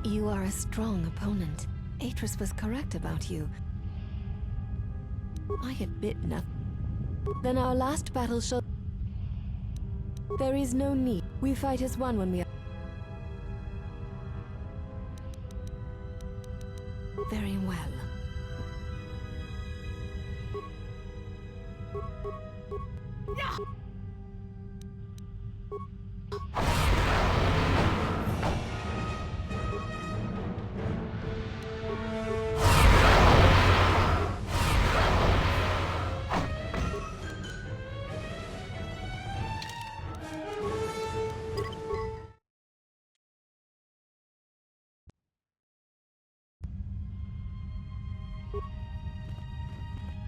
You are a strong opponent. Atris was correct about you. I admit nothing. Then our last battle shall... There is no need. We fight as one when we are... Very well.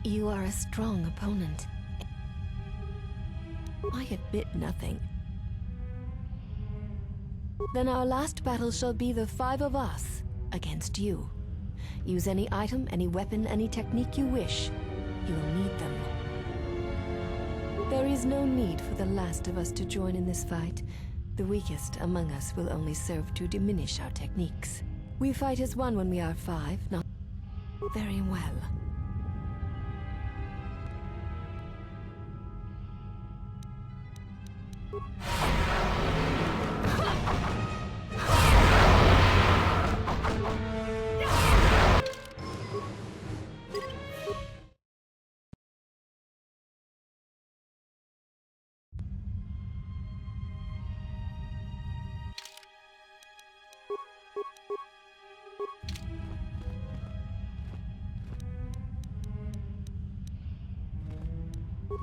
You are a strong opponent. I admit nothing. Then our last battle shall be the 5 of us against you. Use any item, any weapon, any technique you wish. You will need them. There is no need for the last of us to join in this fight. The weakest among us will only serve to diminish our techniques. We fight as one when we are 5, not... Very well.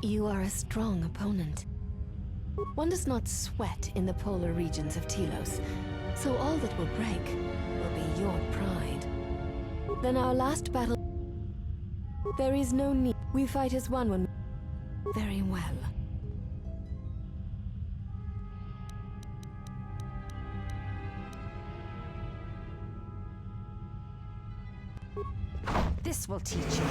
You are a strong opponent. One does not sweat in the polar regions of Telos, so all that will break will be your pride. Then our last battle... There is no need. We fight as one when... Very well. This will teach you.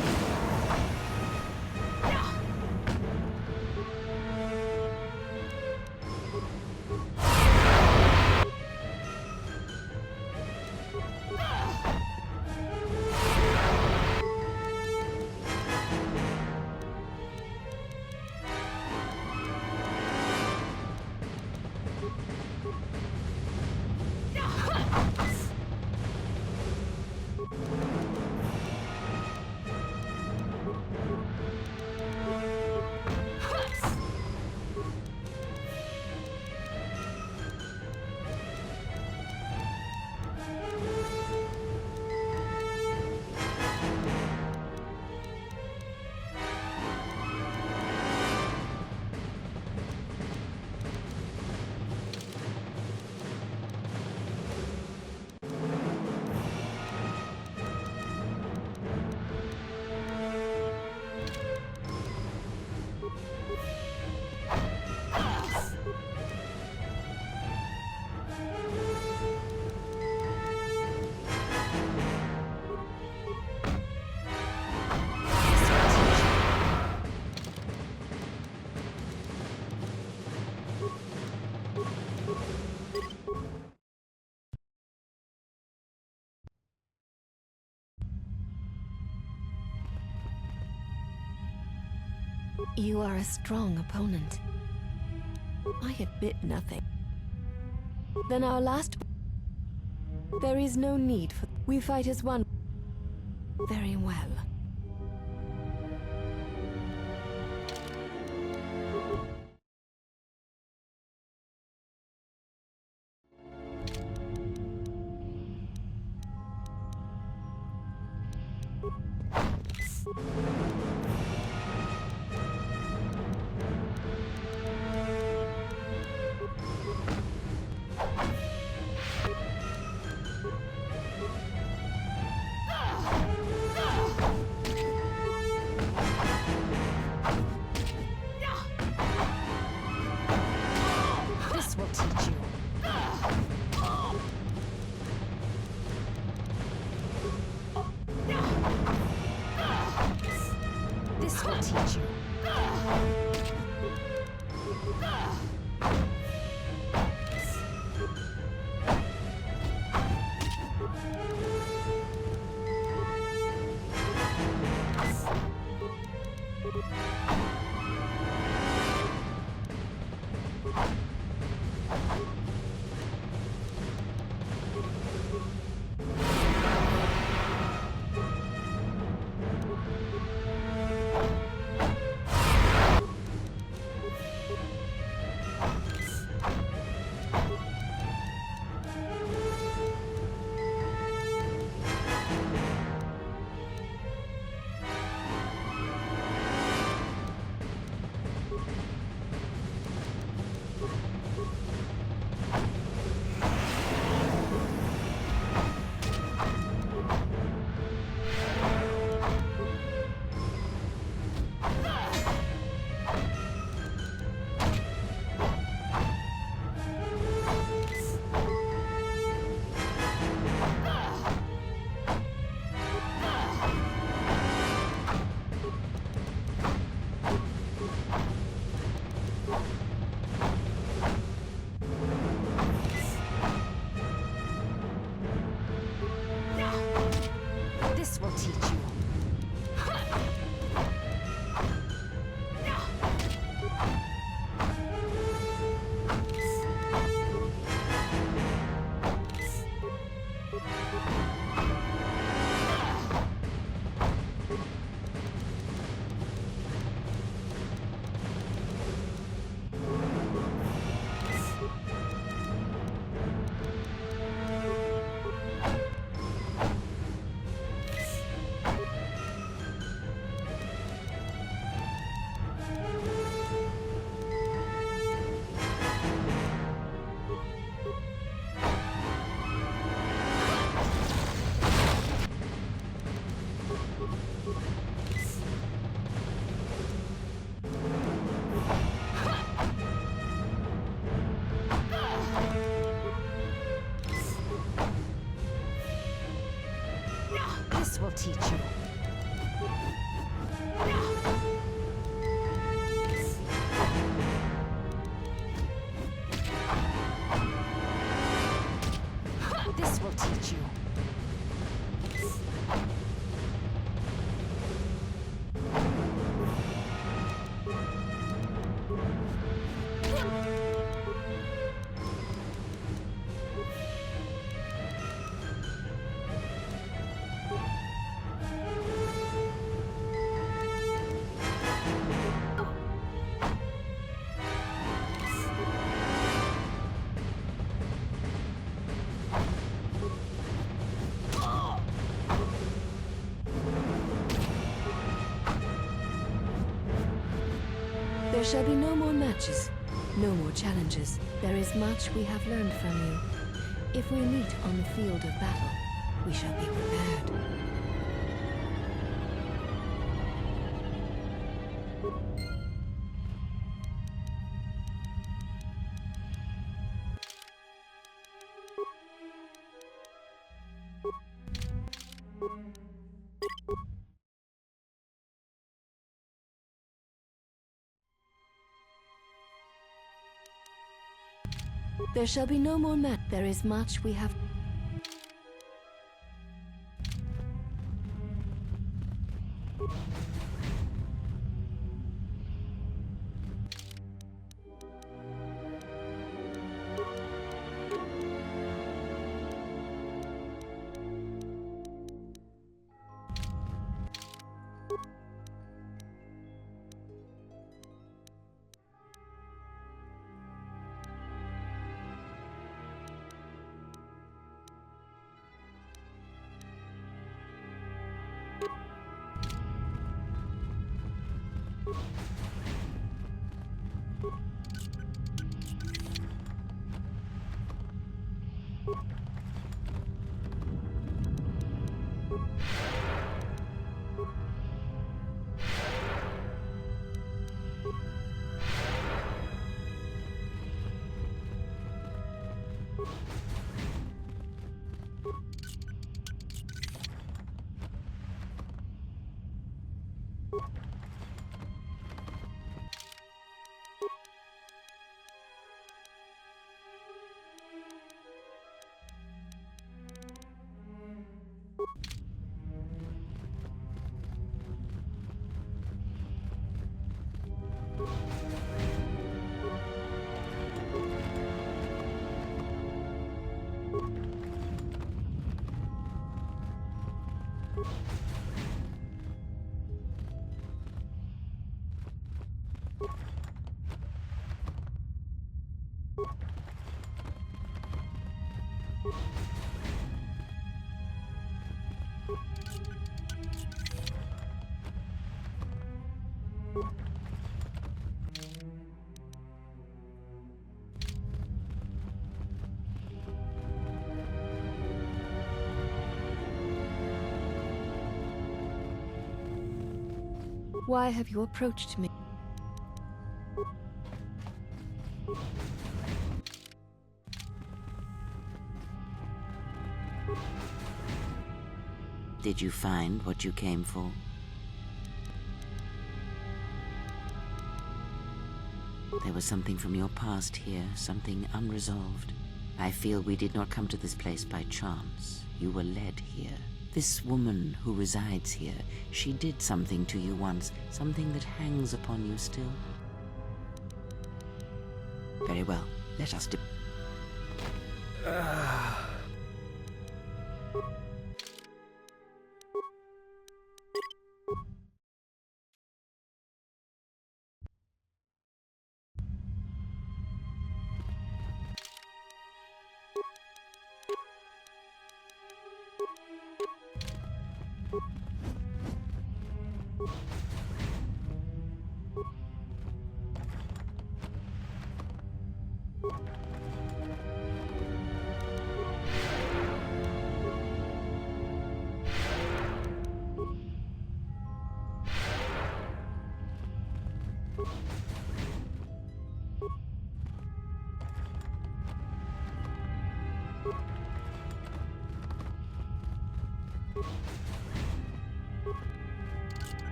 You are a strong opponent. I admit nothing. Then our last... There is no need for... We fight as one. Very well. teach you. This will teach you. There shall be no more matches, no more challenges. There is much we have learned from you. If we meet on the field of battle, we shall be prepared. There shall be no more match. There is much we have. Why have you approached me? Did you find what you came for? There was something from your past here, something unresolved. I feel we did not come to this place by chance. You were led here. This woman who resides here, she did something to you once, something that hangs upon you still. Very well, let us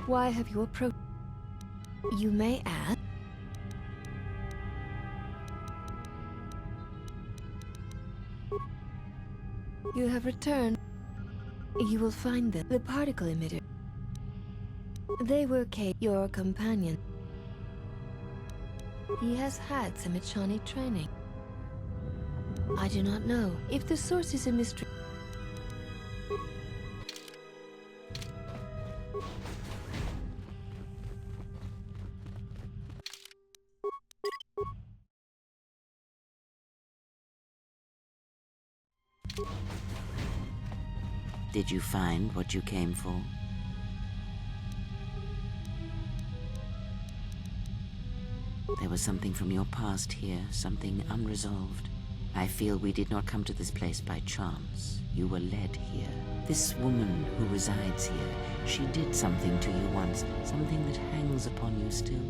Why have you approached? You may ask. You have returned. You will find the particle emitter. They were your companion. He has had some Echani training. I do not know if the source is a mystery. Did you find what you came for? There was something from your past here, something unresolved. I feel we did not come to this place by chance. You were led here. This woman who resides here, she did something to you once, something that hangs upon you still.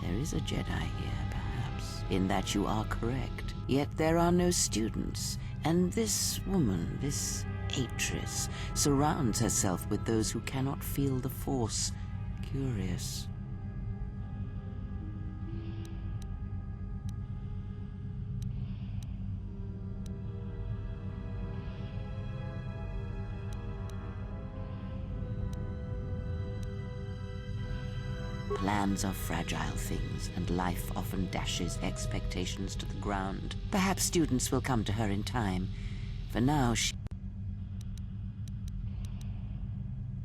There is a Jedi here, perhaps, in that you are correct. Yet there are no students, and this woman, this Atress, surrounds herself with those who cannot feel the Force. Curious. Plans are fragile things, and life often dashes expectations to the ground. Perhaps students will come to her in time. For now,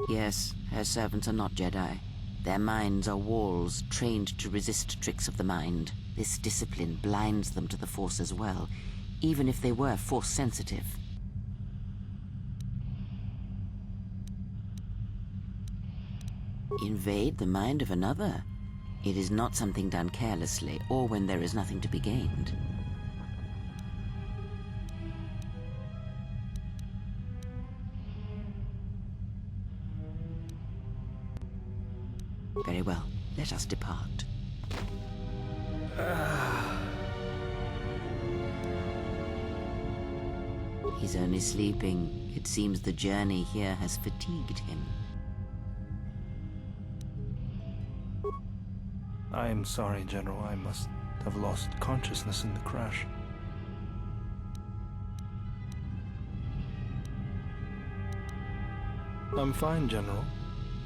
Yes, her servants are not Jedi. Their minds are walls, trained to resist tricks of the mind. This discipline blinds them to the Force as well, even if they were Force-sensitive. Invade the mind of another? It is not something done carelessly, or when there is nothing to be gained. Very well, let us depart. He's only sleeping. It seems the journey here has fatigued him. I am sorry, General. I must have lost consciousness in the crash. I'm fine, General.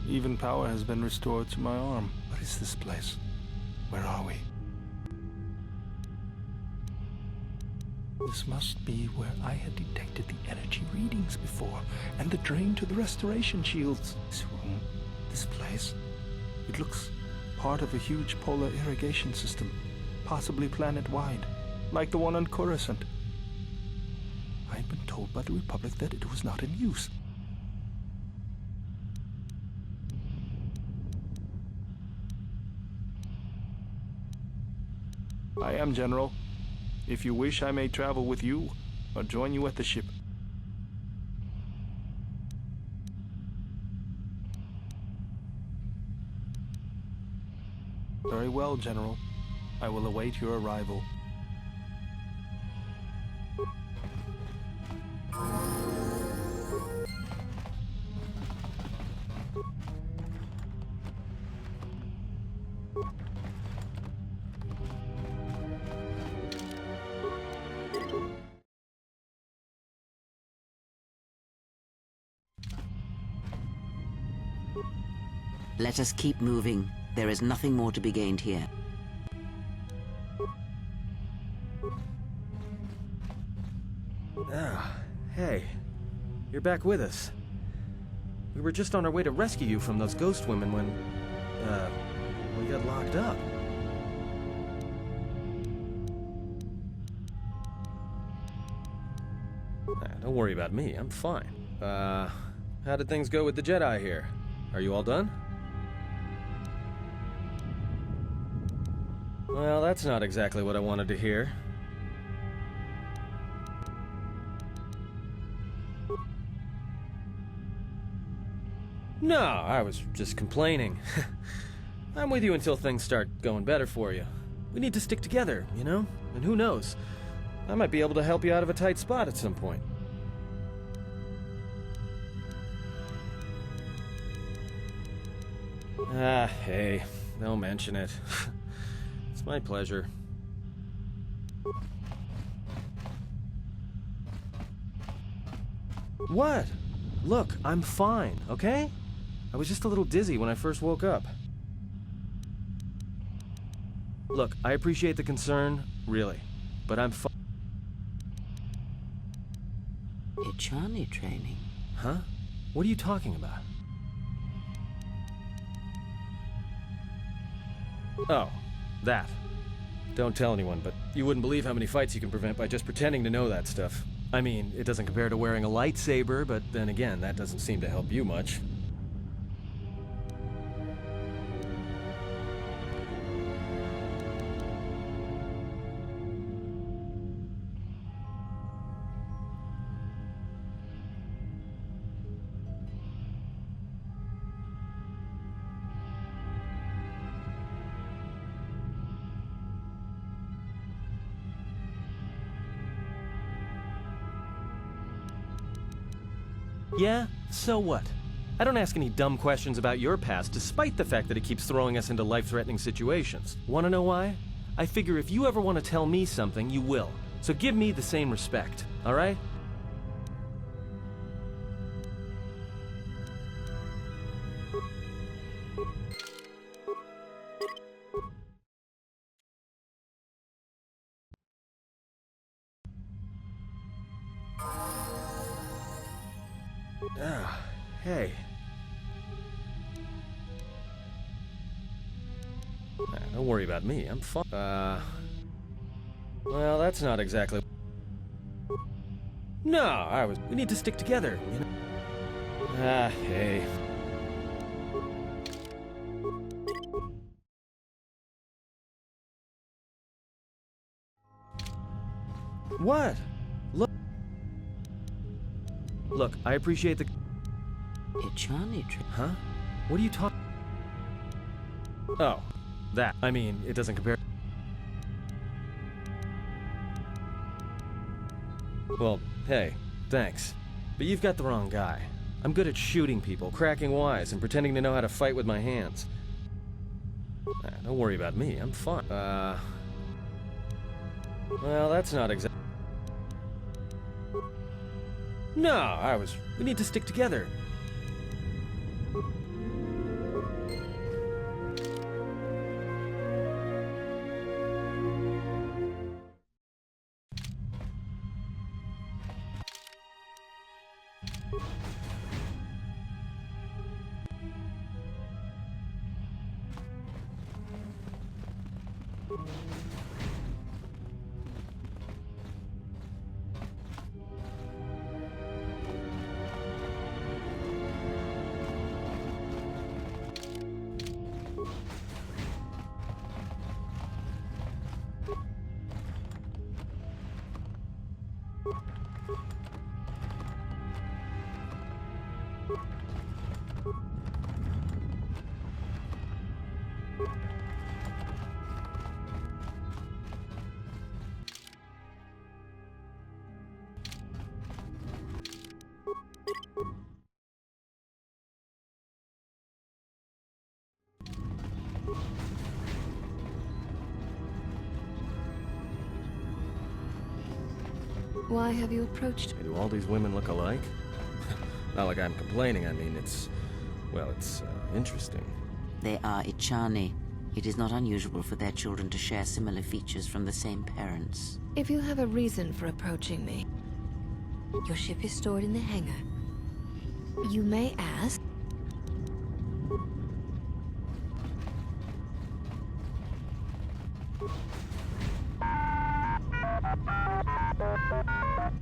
Even power has been restored to my arm. What is this place? Where are we? This must be where I had detected the energy readings before, and the drain to the restoration shields. This room, this place, it looks part of a huge polar irrigation system, possibly planet-wide, like the one on Coruscant. I had been told by the Republic that it was not in use. I am, General. If you wish, I may travel with you, or join you at the ship. Very well, General. I will await your arrival. Let us keep moving. There is nothing more to be gained here. Ah, hey. You're back with us. We were just on our way to rescue you from those ghost women when, we got locked up. Don't worry about me, I'm fine. How did things go with the Jedi here? Are you all done? Well, that's not exactly what I wanted to hear. No, I was just complaining. I'm with you until things start going better for you. We need to stick together, you know? And who knows? I might be able to help you out of a tight spot at some point. Ah, hey, don't mention it. It's my pleasure. What? Look, I'm fine, okay? I was just a little dizzy when I first woke up. Look, I appreciate the concern, really, but I'm fine. Ichani training? Huh? What are you talking about? Oh, that. Don't tell anyone, but you wouldn't believe how many fights you can prevent by just pretending to know that stuff. I mean, it doesn't compare to wearing a lightsaber, but then again, that doesn't seem to help you much. Yeah? So what? I don't ask any dumb questions about your past, despite the fact that it keeps throwing us into life-threatening situations. Want to know why? I figure if you ever want to tell me something, you will. So give me the same respect, alright? Ah, hey. Don't worry about me, I'm fine. Well, that's not exactly... No, we need to stick together, you know? Ah, hey. What? Look, I appreciate the... Ichani training? Huh? What are you talking... Oh, that. I mean, it doesn't compare... Well, hey, thanks. But you've got the wrong guy. I'm good at shooting people, cracking wise, and pretending to know how to fight with my hands. Don't worry about me, I'm fine. Well, that's not exactly... No, we need to stick together. Why have you approached me? Do all these women look alike? Not like I'm complaining, I mean, well, it's interesting. They are Ichani. It is not unusual for their children to share similar features from the same parents. If you have a reason for approaching me, your ship is stored in the hangar. You may ask...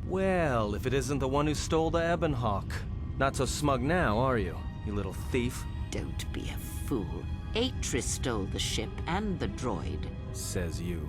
Well, if it isn't the one who stole the Ebonhawk. Not so smug now, are you little thief? Don't be a fool. Atris stole the ship and the droid. Says you.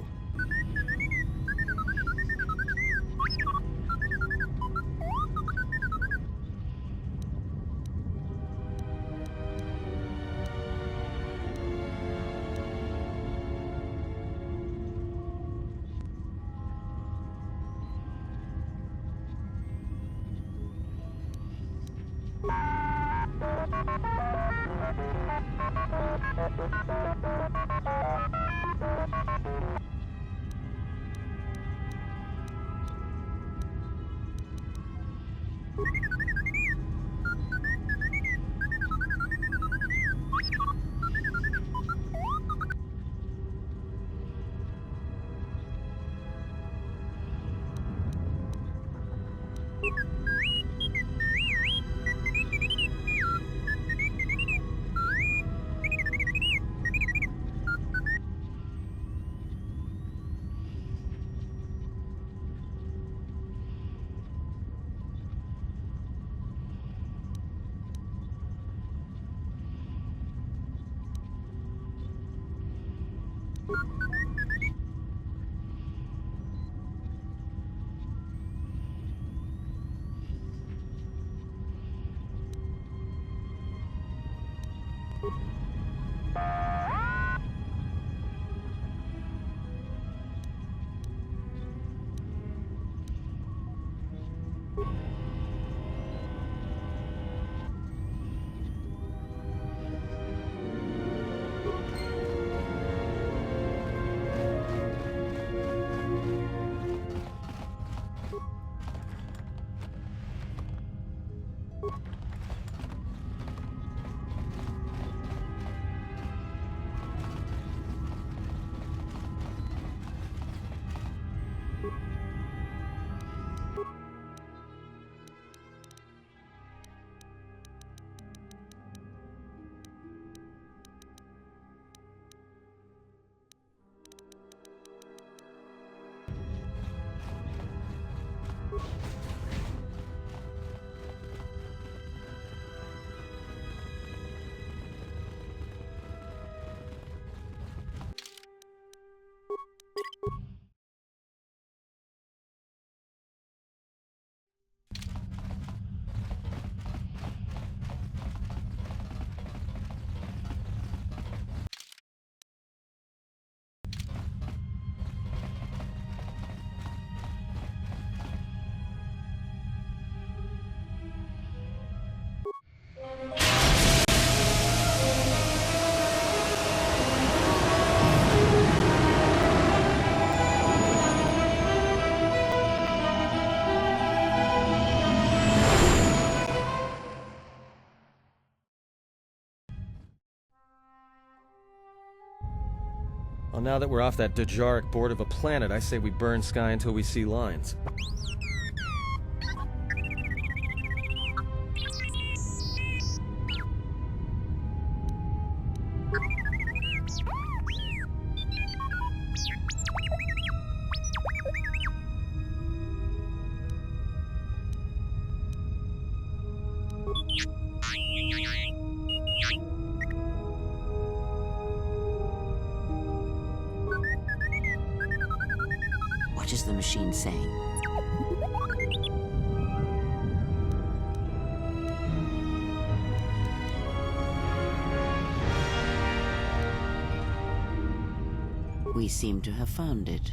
Well, now that we're off that Dejaric board of a planet, I say we burn sky until we see lines. What is the machine saying? We seem to have found it.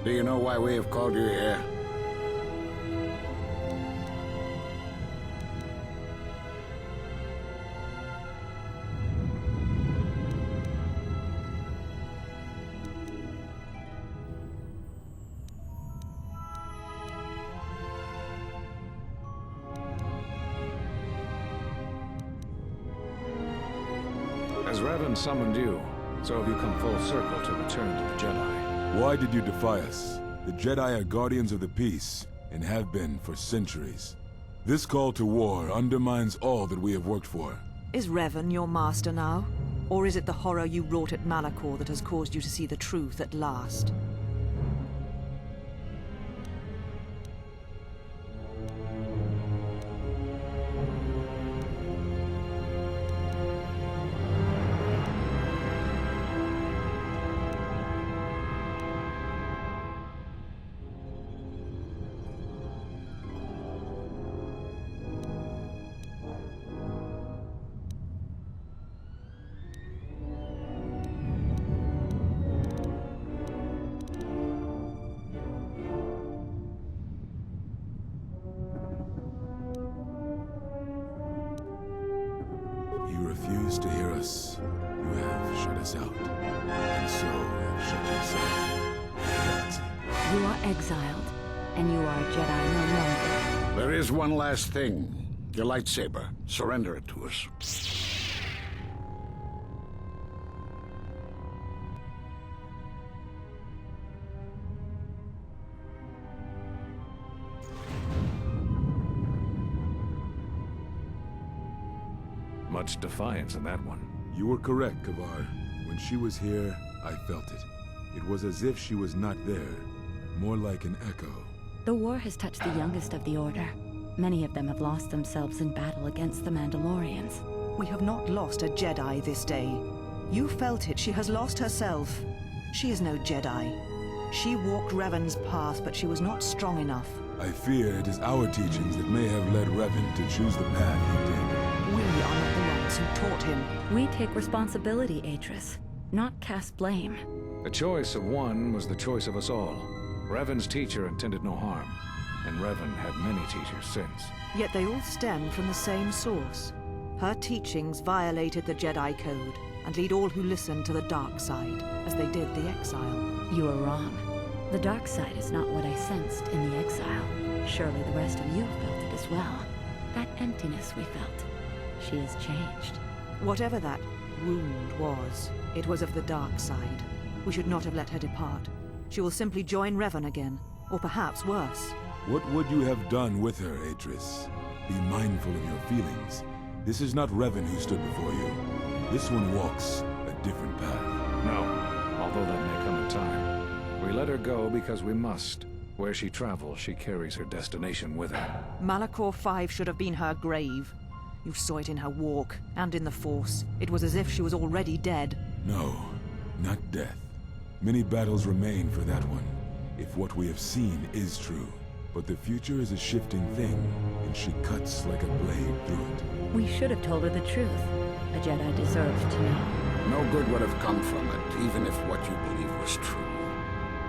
Do you know why we have called you here? As Revan summoned you, so have you come full circle to return to the Jedi. Why did you defy us? The Jedi are guardians of the peace, and have been for centuries. This call to war undermines all that we have worked for. Is Revan your master now? Or is it the horror you wrought at Malachor that has caused you to see the truth at last? You are exiled, and you are a Jedi no longer. There is one last thing. Your lightsaber. Surrender it to us. Much defiance in that one. You were correct, Kavar. When she was here, I felt it. It was as if she was not there. More like an echo. The war has touched the youngest of the Order. Many of them have lost themselves in battle against the Mandalorians. We have not lost a Jedi this day. You felt it. She has lost herself. She is no Jedi. She walked Revan's path, but she was not strong enough. I fear it is our teachings that may have led Revan to choose the path he did. We are not the ones who taught him. We take responsibility, Atris, not cast blame. The choice of one was the choice of us all. Revan's teacher intended no harm, and Revan had many teachers since. Yet they all stem from the same source. Her teachings violated the Jedi Code and lead all who listen to the dark side, as they did the exile. You are wrong. The dark side is not what I sensed in the exile. Surely the rest of you felt it as well. That emptiness we felt. She has changed. Whatever that wound was, it was of the dark side. We should not have let her depart. She will simply join Revan again, or perhaps worse. What would you have done with her, Atris? Be mindful of your feelings. This is not Revan who stood before you. This one walks a different path. No, although that may come in time. We let her go because we must. Where she travels, she carries her destination with her. Malachor 5 should have been her grave. You saw it in her walk, and in the Force. It was as if she was already dead. No, not death. Many battles remain for that one, if what we have seen is true. But the future is a shifting thing, and she cuts like a blade through it. We should have told her the truth. A Jedi deserves to know. No good would have come from it, even if what you believe was true.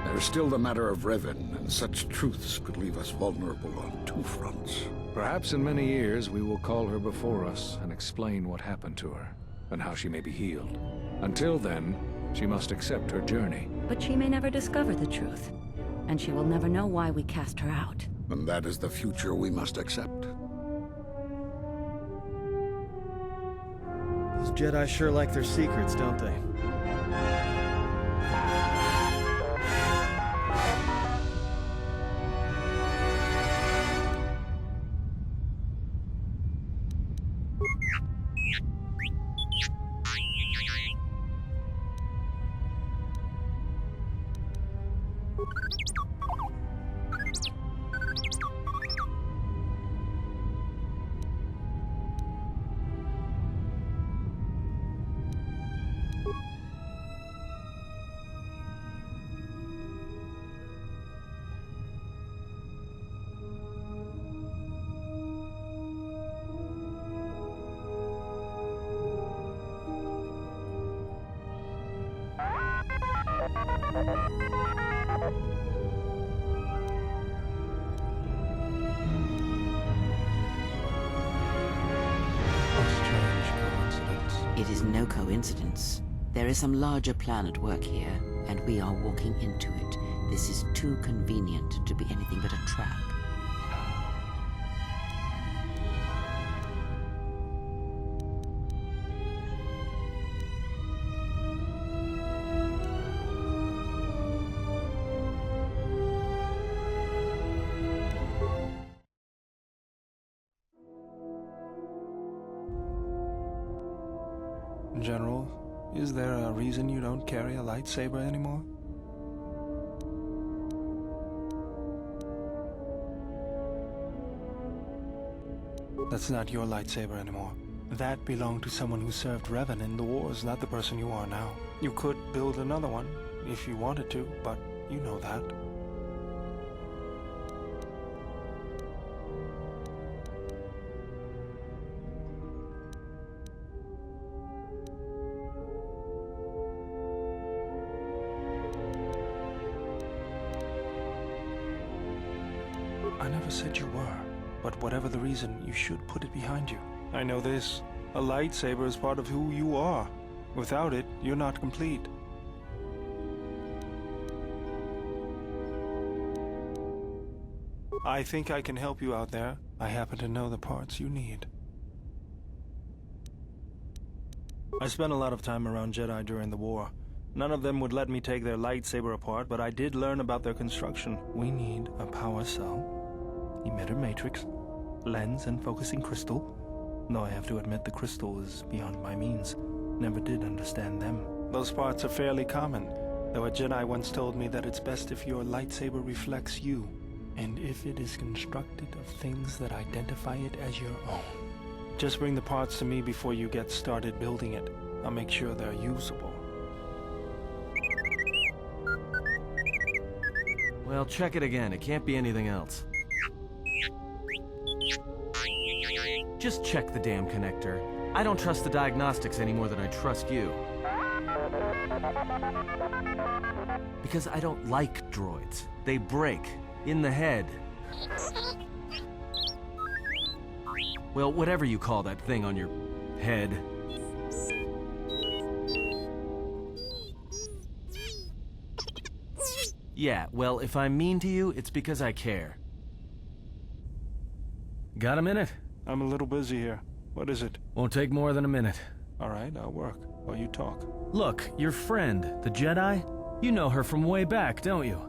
There's still the matter of Revan, and such truths could leave us vulnerable on two fronts. Perhaps in many years we will call her before us and explain what happened to her, and how she may be healed. Until then, she must accept her journey. But she may never discover the truth, and she will never know why we cast her out. And that is the future we must accept. Those Jedi sure like their secrets, don't they? It is no coincidence. There is some larger plan at work here, and we are walking into it. This is too convenient to be anything but a trap. General, is there a reason you don't carry a lightsaber anymore? That's not your lightsaber anymore. That belonged to someone who served Revan in the wars, not the person you are now. You could build another one, if you wanted to, but you know that. I never said you were, but whatever the reason, you should put it behind you. I know this. A lightsaber is part of who you are. Without it, you're not complete. I think I can help you out there. I happen to know the parts you need. I spent a lot of time around Jedi during the war. None of them would let me take their lightsaber apart, but I did learn about their construction. We need a power cell, emitter matrix, lens and focusing crystal. Though I have to admit the crystal is beyond my means. Never did understand them. Those parts are fairly common, though a Jedi once told me that it's best if your lightsaber reflects you, and if it is constructed of things that identify it as your own. Just bring the parts to me before you get started building it. I'll make sure they're usable. Well, check it again. It can't be anything else. Just check the damn connector. I don't trust the diagnostics any more than I trust you. Because I don't like droids. They break. In the head. Well, whatever you call that thing on your head. Yeah, well, if I'm mean to you, it's because I care. Got a minute? I'm a little busy here. What is it? Won't take more than a minute. All right, I'll work while you talk. Look, your friend, the Jedi, you know her from way back, don't you?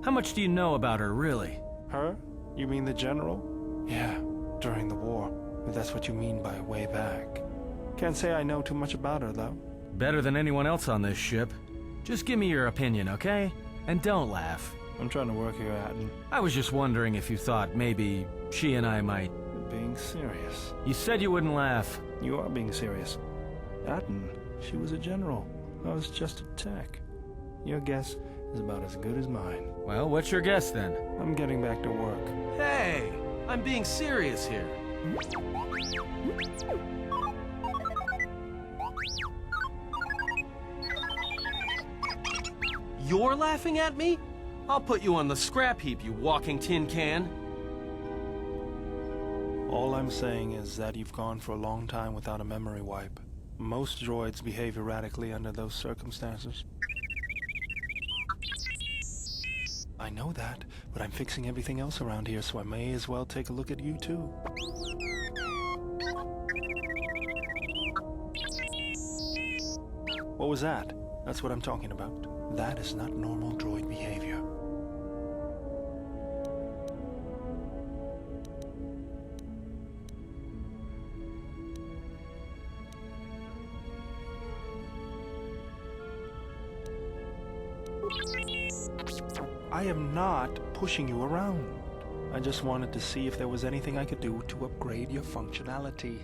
How much do you know about her, really? Her? You mean the general? Yeah, during the war. If that's what you mean by way back. Can't say I know too much about her, though. Better than anyone else on this ship. Just give me your opinion, okay? And don't laugh. I'm trying to work here, Atten. I was just wondering if you thought maybe she and I might... Being serious. You said you wouldn't laugh. You are being serious. Atten, she was a general. I was just a tech. Your guess is about as good as mine. Well, what's your guess then? I'm getting back to work. Hey! I'm being serious here. You're laughing at me? I'll put you on the scrap heap, you walking tin can. All I'm saying is that you've gone for a long time without a memory wipe. Most droids behave erratically under those circumstances. I know that, but I'm fixing everything else around here, so I may as well take a look at you too. What was that? That's what I'm talking about. That is not normal droid behavior. I am not pushing you around. I just wanted to see if there was anything I could do to upgrade your functionality.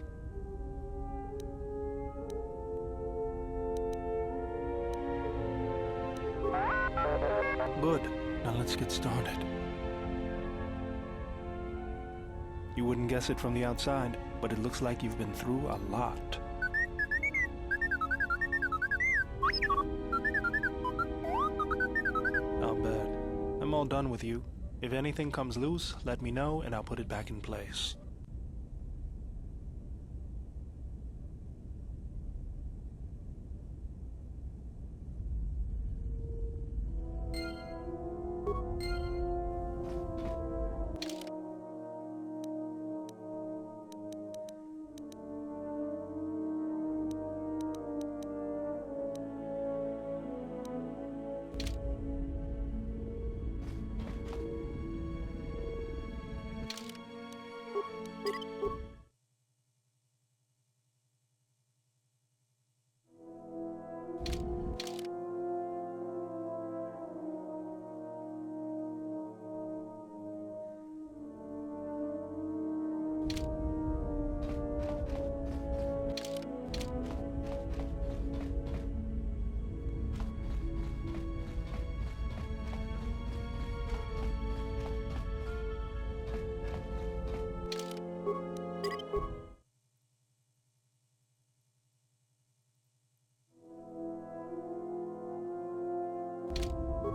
Good. Now let's get started. You wouldn't guess it from the outside, but it looks like you've been through a lot. I'll bet. I'm all done with you. If anything comes loose, let me know and I'll put it back in place.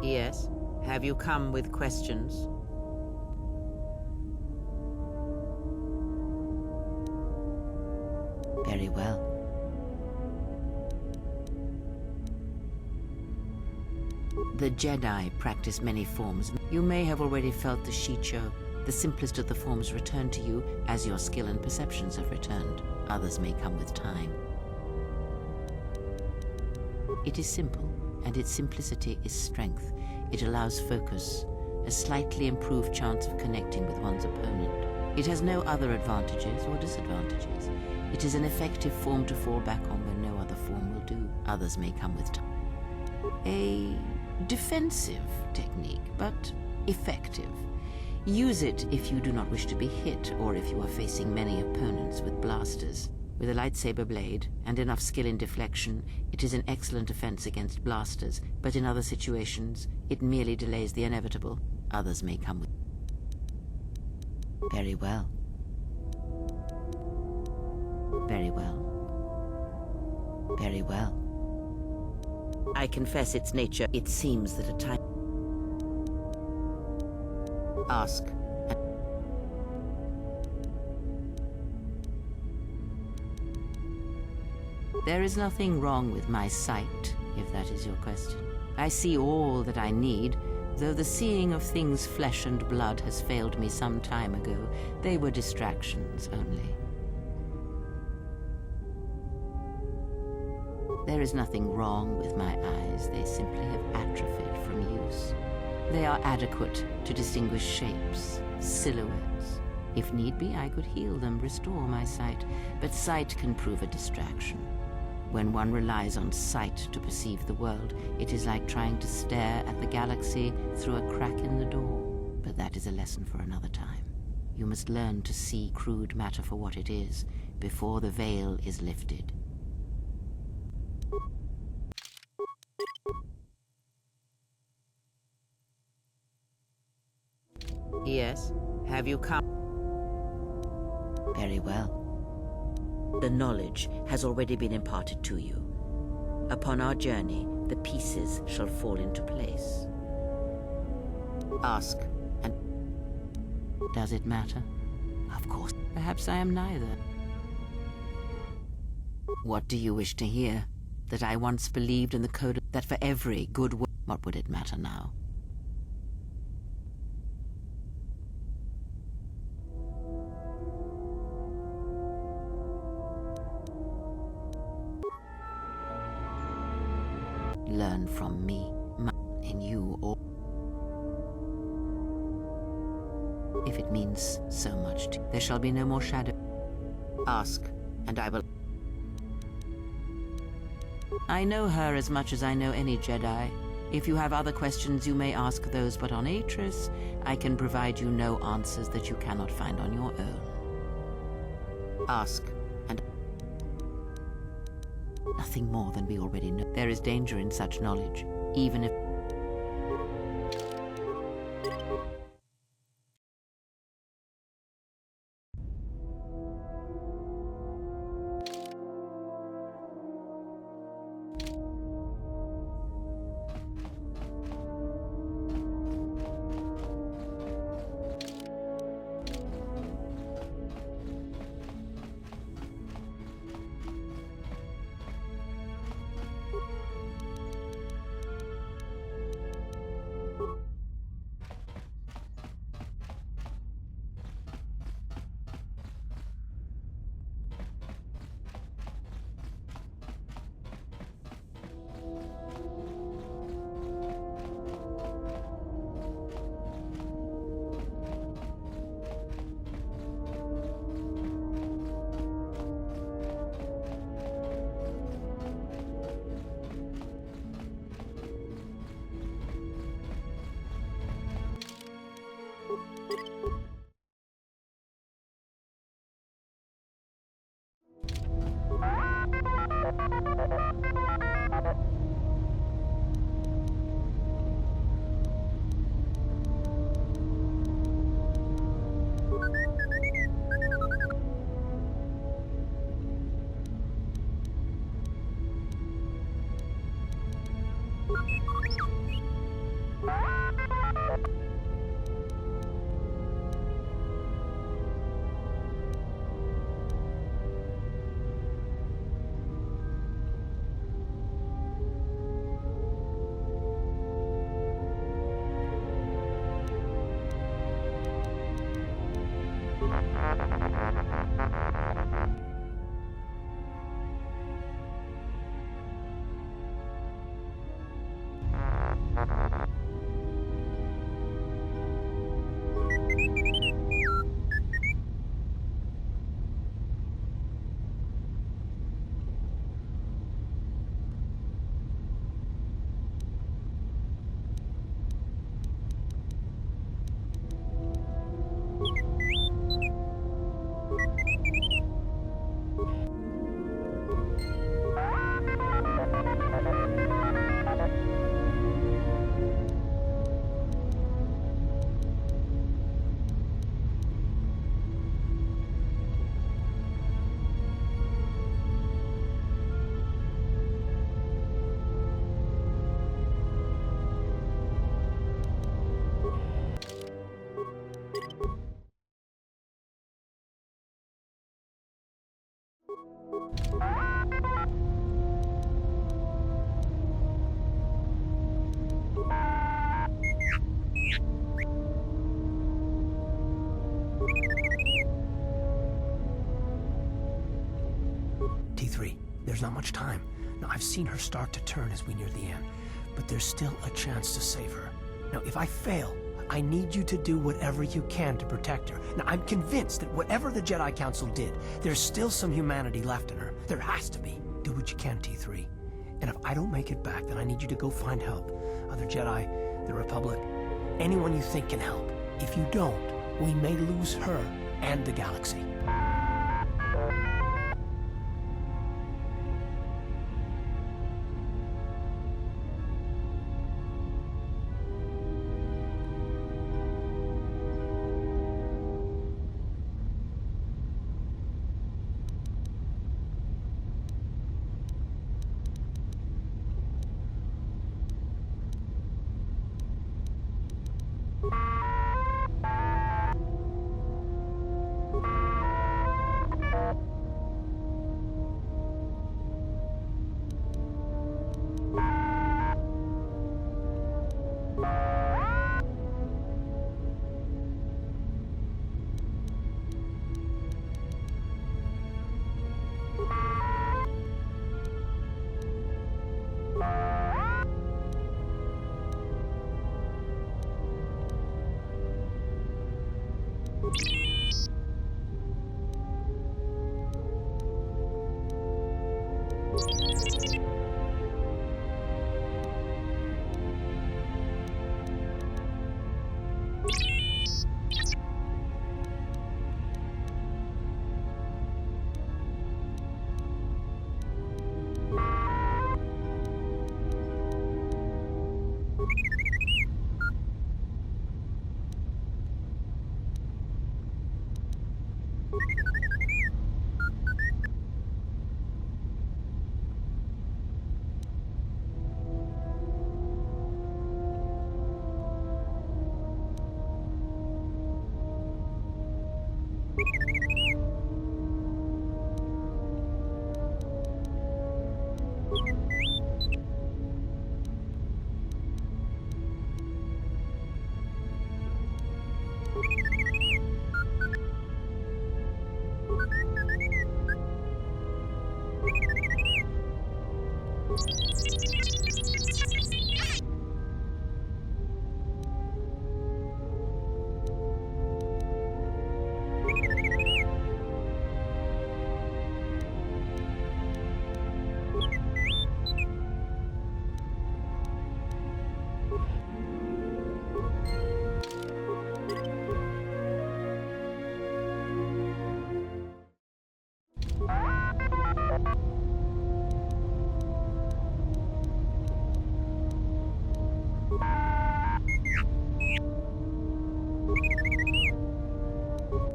Yes? Have you come with questions? Very well. The Jedi practice many forms. You may have already felt the Shicho. The simplest of the forms return to you as your skill and perceptions have returned. Others may come with time. It is simple, and its simplicity is strength. It allows focus, a slightly improved chance of connecting with one's opponent. It has no other advantages or disadvantages. It is an effective form to fall back on when no other form will do. Others may come with time. A defensive technique, but effective. Use it if you do not wish to be hit, or if you are facing many opponents with blasters. With a lightsaber blade and enough skill in deflection, it is an excellent defense against blasters, but in other situations, it merely delays the inevitable. Others may come with... Very well. Very well. Very well. I confess its nature. It seems that a time... Ask. There is nothing wrong with my sight, if that is your question. I see all that I need, though the seeing of things flesh and blood has failed me some time ago. They were distractions only. There is nothing wrong with my eyes. They simply have atrophied from use. They are adequate to distinguish shapes, silhouettes. If need be, I could heal them, restore my sight, but sight can prove a distraction. When one relies on sight to perceive the world, it is like trying to stare at the galaxy through a crack in the door. But that is a lesson for another time. You must learn to see crude matter for what it is, before the veil is lifted. Yes? Have you come? Very well. The knowledge has already been imparted to you. Upon our journey, the pieces shall fall into place. Ask, and... Does it matter? Of course. Perhaps I am neither. What do you wish to hear? That I once believed in the code that for every good work... What would it matter now? Learn from me, and you, or if it means so much to... There shall be no more shadow. Ask, and I will... I know her as much as I know any Jedi. If you have other questions, you may ask those, but on Atris, I can provide you no answers that you cannot find on your own. Ask, and... Nothing more than we already know. There is danger in such knowledge, even if... T3, there's not much time. Now, I've seen her start to turn as we near the end, but there's still a chance to save her. Now, if I fail, I need you to do whatever you can to protect her. Now, I'm convinced that whatever the Jedi Council did, there's still some humanity left in her. There has to be. Do what you can, T3. And if I don't make it back, then I need you to go find help. Other Jedi, the Republic, anyone you think can help. If you don't, we may lose her and the galaxy.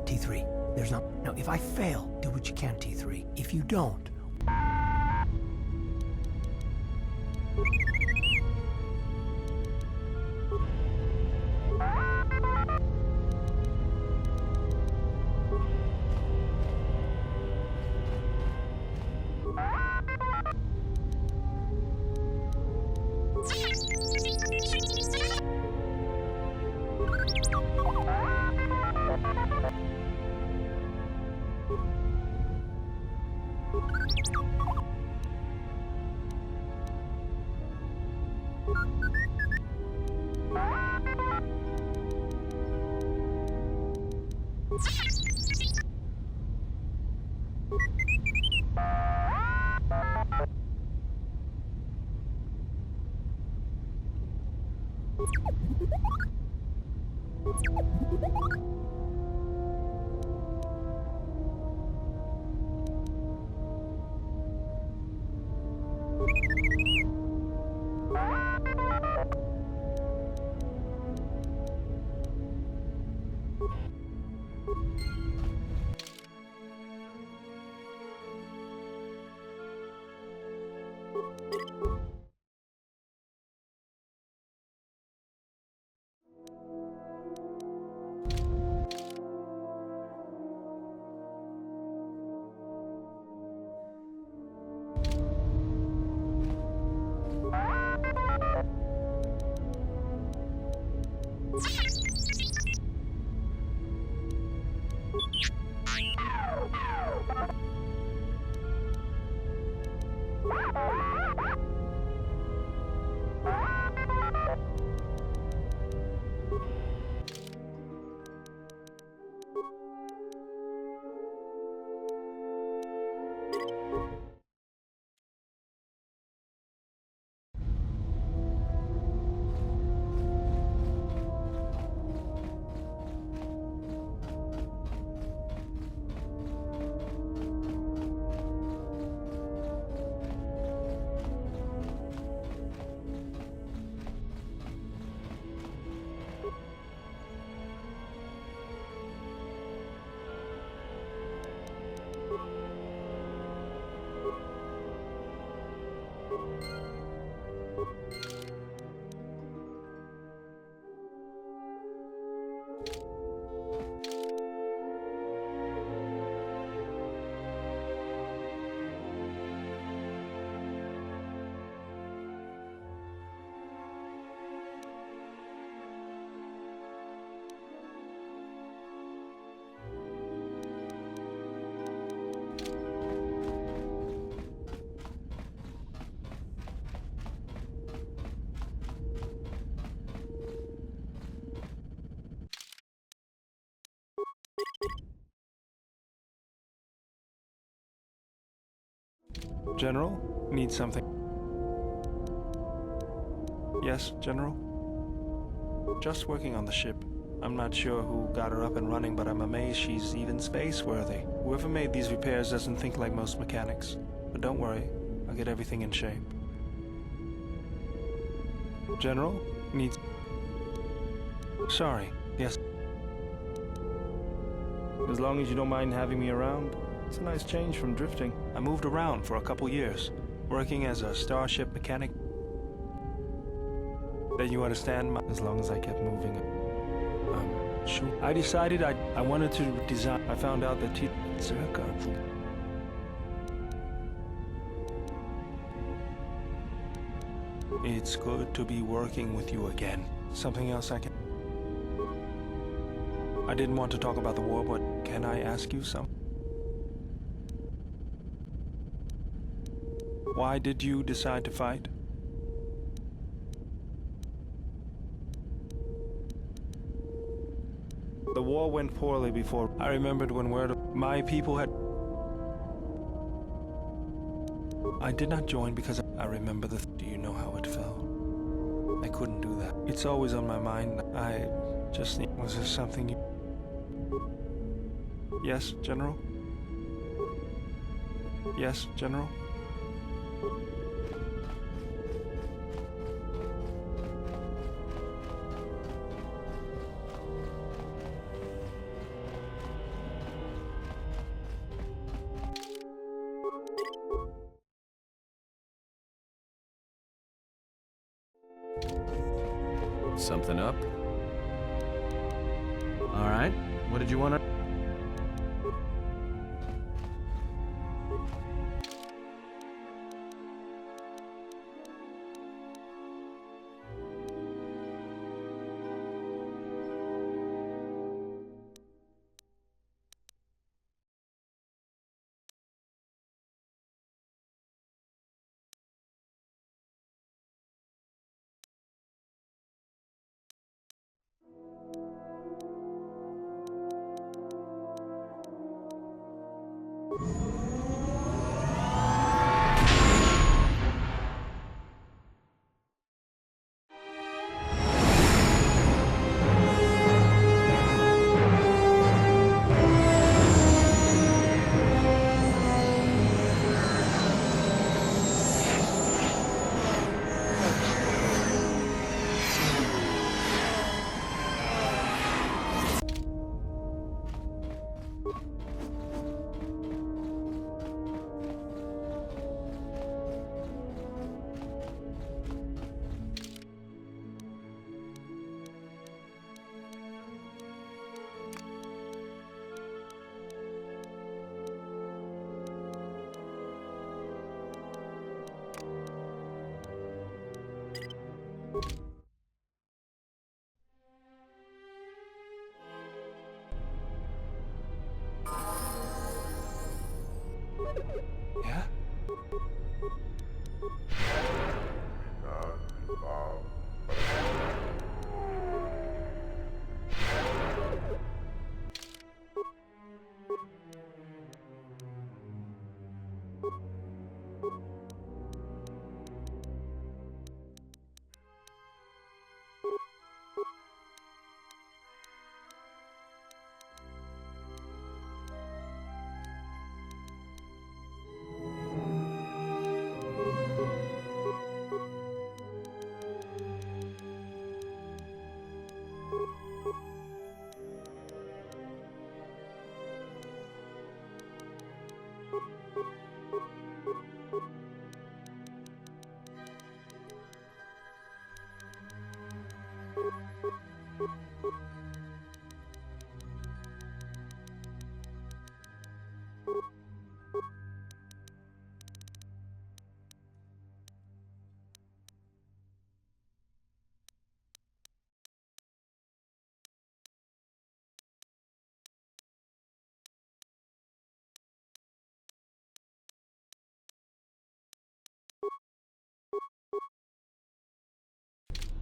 T3, there's not... No, if I fail, do what you can, T3. If you don't... General? Need something? Yes, General? Just working on the ship. I'm not sure who got her up and running, but I'm amazed she's even space-worthy. Whoever made these repairs doesn't think like most mechanics. But don't worry, I'll get everything in shape. General? Needs... Sorry, yes. As long as you don't mind having me around, it's a nice change from drifting. I moved around for a couple years, working as a starship mechanic. Then you understand, as long as I kept moving. Sure. I decided I wanted to design. I found out that it's good to be working with you again. Something else I can... I didn't want to talk about the war, but can I ask you something? Why did you decide to fight? The war went poorly before. I remembered when my people had... I did not join because I remember the... Do you know how it felt? I couldn't do that. It's always on my mind. I just think... Was there something you... Yes, General? Yes, General? Something up? All right. What did you want to...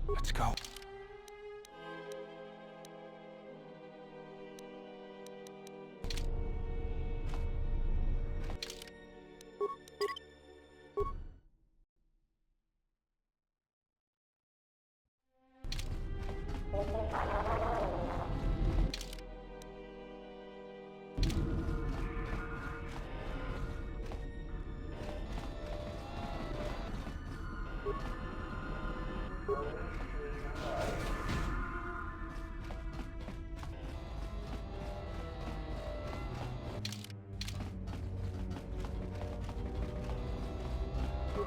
Let's go.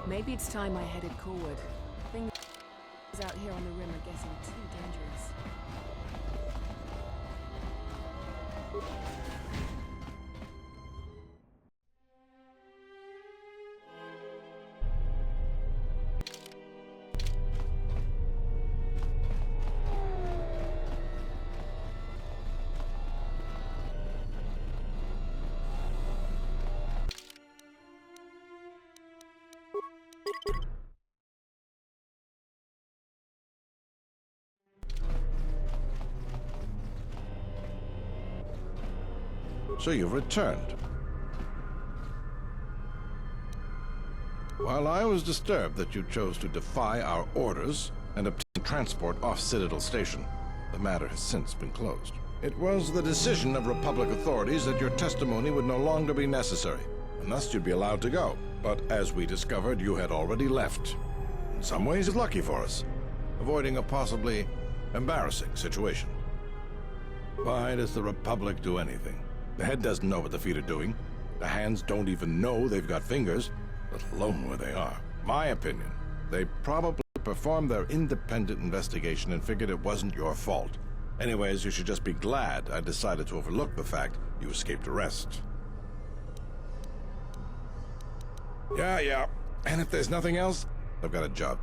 Maybe it's time I headed forward. Things out here on the rim are getting too dangerous. So you've returned. While I was disturbed that you chose to defy our orders and obtain transport off Citadel Station, the matter has since been closed. It was the decision of Republic authorities that your testimony would no longer be necessary, and thus you'd be allowed to go. But as we discovered, you had already left. In some ways, it's lucky for us, avoiding a possibly embarrassing situation. Why does the Republic do anything? The head doesn't know what the feet are doing. The hands don't even know they've got fingers, let alone where they are. My opinion, they probably performed their independent investigation and figured it wasn't your fault. Anyways, you should just be glad I decided to overlook the fact you escaped arrest. Yeah. And if there's nothing else, I've got a job.